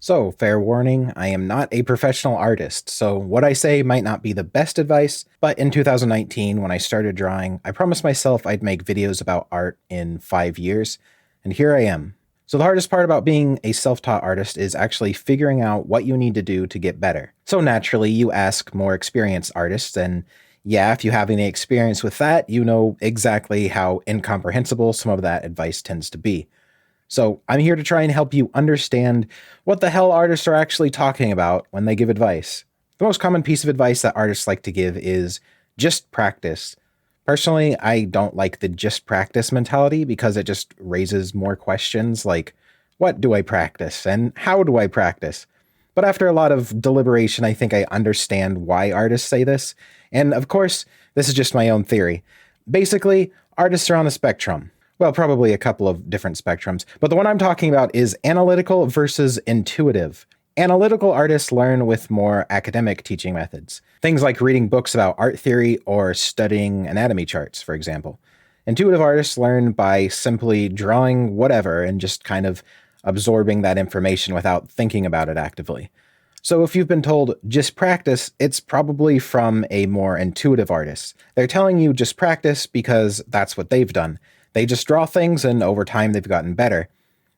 So, fair warning, I am not a professional artist, so what I say might not be the best advice, but in 2019, when I started drawing, I promised myself I'd make videos about art in 5 years, and here I am. So, the hardest part about being a self taught artist is actually figuring out what you need to do to get better. So, naturally, you ask more experienced artists, and yeah, if you have any experience with that, you know exactly how incomprehensible some of that advice tends to be. So I'm here to try and help you understand what the hell artists are actually talking about when they give advice. The most common piece of advice that artists like to give is just practice. Personally, I don't like the just practice mentality because it just raises more questions like, what do I practice and how do I practice? But after a lot of deliberation, I think I understand why artists say this. And of course, this is just my own theory. Basically, artists are on a spectrum. Well, probably a couple of different spectrums, but the one I'm talking about is analytical versus intuitive. Analytical artists learn with more academic teaching methods, things like reading books about art theory or studying anatomy charts, for example. Intuitive artists learn by simply drawing whatever and just kind of absorbing that information without thinking about it actively. So if you've been told just practice, it's probably from a more intuitive artist. They're telling you just practice because that's what they've done. They just draw things and over time they've gotten better.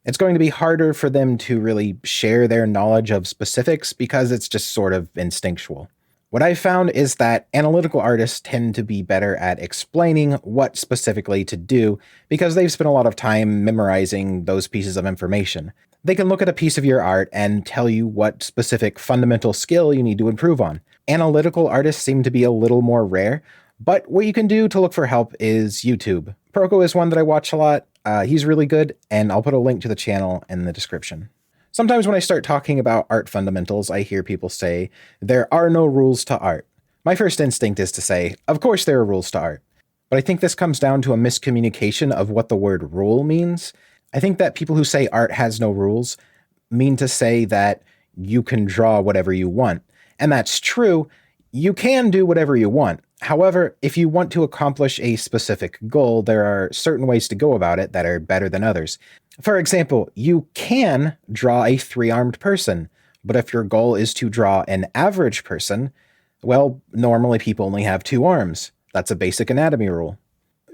It's going to be harder for them to really share their knowledge of specifics because it's just sort of instinctual. What I've found is that analytical artists tend to be better at explaining what specifically to do because they've spent a lot of time memorizing those pieces of information. They can look at a piece of your art and tell you what specific fundamental skill you need to improve on. Analytical artists seem to be a little more rare, but what you can do to look for help is YouTube. Proko is one that I watch a lot. He's really good, and I'll put a link to the channel in the description. Sometimes when I start talking about art fundamentals, I hear people say, there are no rules to art. My first instinct is to say, of course there are rules to art. But I think this comes down to a miscommunication of what the word rule means. I think that people who say art has no rules mean to say that you can draw whatever you want. And that's true. You can do whatever you want. However, if you want to accomplish a specific goal, there are certain ways to go about it that are better than others. For example, you can draw a three-armed person, but if your goal is to draw an average person, well, normally people only have two arms. That's a basic anatomy rule.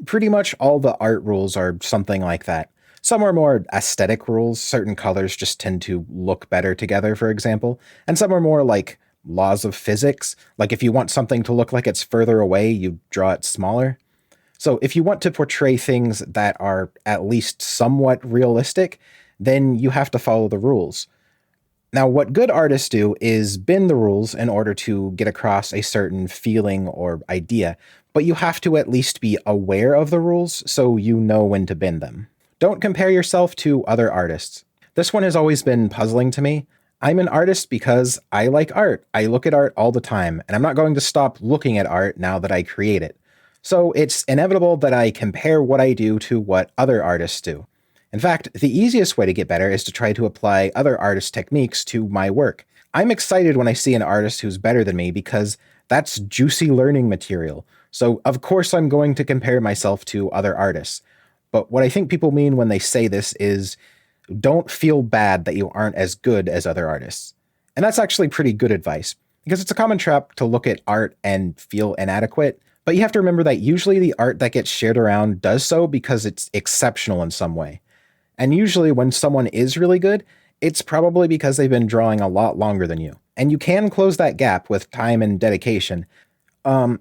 Pretty much all the art rules are something like that. Some are more aesthetic rules. Certain colors just tend to look better together, for example. And some are more like laws of physics. Like if you want something to look like it's further away, you draw it smaller. So if you want to portray things that are at least somewhat realistic, then you have to follow the rules. Now, what good artists do is bend the rules in order to get across a certain feeling or idea, but you have to at least be aware of the rules so you know when to bend them. Don't compare yourself to other artists. This one has always been puzzling to me. I'm an artist because I like art. I look at art all the time, and I'm not going to stop looking at art now that I create it. So it's inevitable that I compare what I do to what other artists do. In fact, the easiest way to get better is to try to apply other artists' techniques to my work. I'm excited when I see an artist who's better than me because that's juicy learning material. So of course I'm going to compare myself to other artists. But what I think people mean when they say this is, don't feel bad that you aren't as good as other artists. And that's actually pretty good advice, because it's a common trap to look at art and feel inadequate. But you have to remember that usually the art that gets shared around does so because it's exceptional in some way. And usually when someone is really good, it's probably because they've been drawing a lot longer than you. And you can close that gap with time and dedication.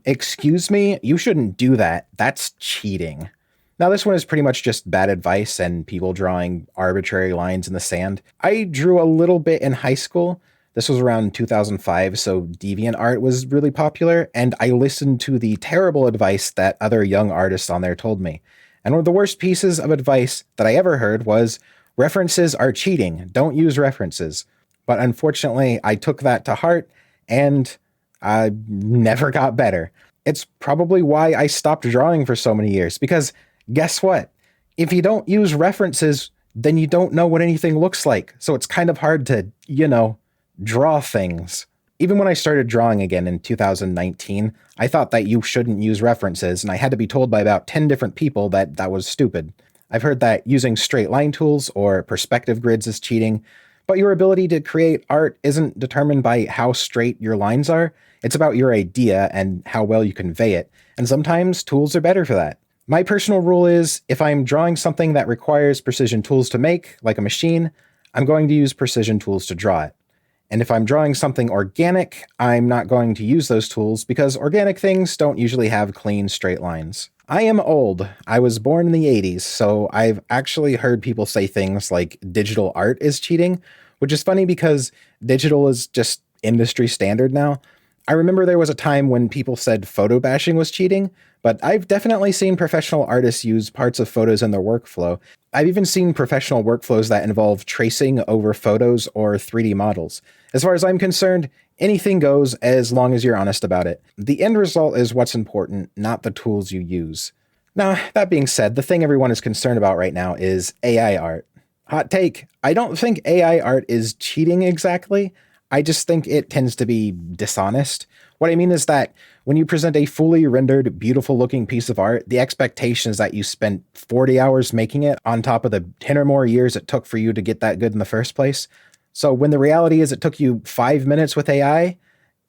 Excuse me, you shouldn't do that. That's cheating. Now, this one is pretty much just bad advice and people drawing arbitrary lines in the sand. I drew a little bit in high school. This was around 2005, so DeviantArt was really popular, and I listened to the terrible advice that other young artists on there told me. And one of the worst pieces of advice that I ever heard was, references are cheating, don't use references. But unfortunately, I took that to heart, and I never got better. It's probably why I stopped drawing for so many years, because guess what? If you don't use references, then you don't know what anything looks like. So it's kind of hard to, draw things. Even when I started drawing again in 2019, I thought that you shouldn't use references, and I had to be told by about 10 different people that that was stupid. I've heard that using straight line tools or perspective grids is cheating, But your ability to create art isn't determined by how straight your lines are. It's about your idea and how well you convey it. And sometimes tools are better for that. My personal rule is if I'm drawing something that requires precision tools to make, like a machine, I'm going to use precision tools to draw it. And if I'm drawing something organic, I'm not going to use those tools because organic things don't usually have clean, straight lines. I am old. I was born in the 80s, so I've actually heard people say things like digital art is cheating, which is funny because digital is just industry standard now. I remember there was a time when people said photo bashing was cheating, but I've definitely seen professional artists use parts of photos in their workflow. I've even seen professional workflows that involve tracing over photos or 3D models. As far as I'm concerned, anything goes as long as you're honest about it. The end result is what's important, not the tools you use. Now, that being said, the thing everyone is concerned about right now is AI art. Hot take, I don't think AI art is cheating exactly. I just think it tends to be dishonest. What I mean is that when you present a fully rendered, beautiful looking piece of art, the expectation is that you spent 40 hours making it on top of the 10 or more years it took for you to get that good in the first place. So when the reality is it took you 5 minutes with AI,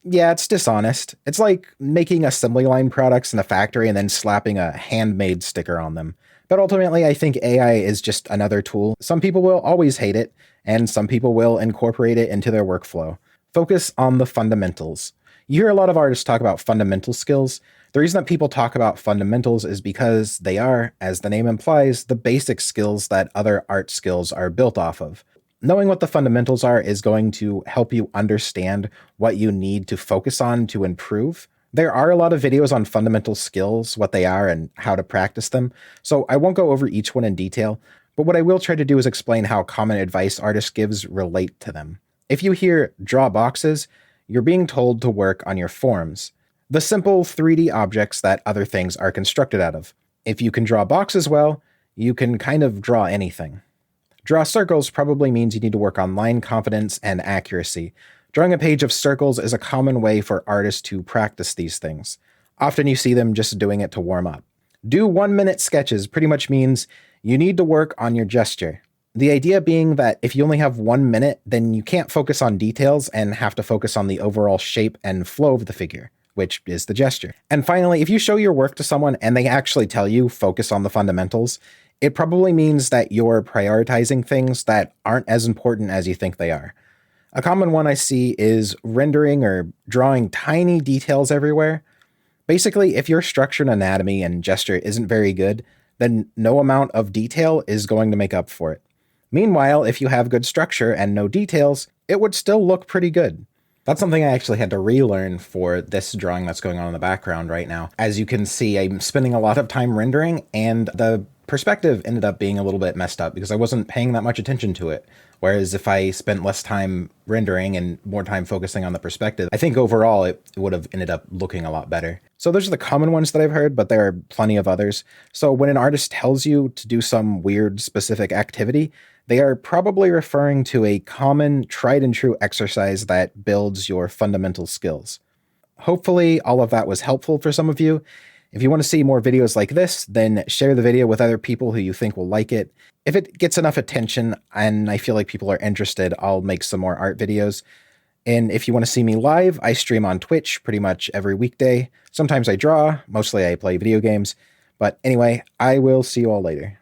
yeah, it's dishonest. It's like making assembly line products in a factory and then slapping a handmade sticker on them. But ultimately, I think AI is just another tool. Some people will always hate it, and some people will incorporate it into their workflow. Focus on the fundamentals. You hear a lot of artists talk about fundamental skills. The reason that people talk about fundamentals is because they are, as the name implies, the basic skills that other art skills are built off of. Knowing what the fundamentals are is going to help you understand what you need to focus on to improve. There are a lot of videos on fundamental skills, what they are, and how to practice them, so I won't go over each one in detail, but what I will try to do is explain how common advice artist gives relate to them. If you hear draw boxes, you're being told to work on your forms, the simple 3D objects that other things are constructed out of. If you can draw boxes well, you can kind of draw anything. Draw circles probably means you need to work on line confidence and accuracy. Drawing a page of circles is a common way for artists to practice these things. Often you see them just doing it to warm up. Do 1-minute sketches pretty much means you need to work on your gesture. The idea being that if you only have 1 minute, then you can't focus on details and have to focus on the overall shape and flow of the figure, which is the gesture. And finally, if you show your work to someone and they actually tell you focus on the fundamentals, it probably means that you're prioritizing things that aren't as important as you think they are. A common one I see is rendering or drawing tiny details everywhere. Basically, if your structure and anatomy and gesture isn't very good, then no amount of detail is going to make up for it. Meanwhile, if you have good structure and no details, it would still look pretty good. That's something I actually had to relearn for this drawing that's going on in the background right now. As you can see, I'm spending a lot of time rendering, and the perspective ended up being a little bit messed up because I wasn't paying that much attention to it. Whereas if I spent less time rendering and more time focusing on the perspective, I think overall it would have ended up looking a lot better. So those are the common ones that I've heard, but there are plenty of others. So when an artist tells you to do some weird specific activity, they are probably referring to a common tried and true exercise that builds your fundamental skills. Hopefully all of that was helpful for some of you. If you want to see more videos like this, then share the video with other people who you think will like it. If it gets enough attention and I feel like people are interested, I'll make some more art videos. And if you want to see me live, I stream on Twitch pretty much every weekday. Sometimes I draw, mostly I play video games. But anyway, I will see you all later.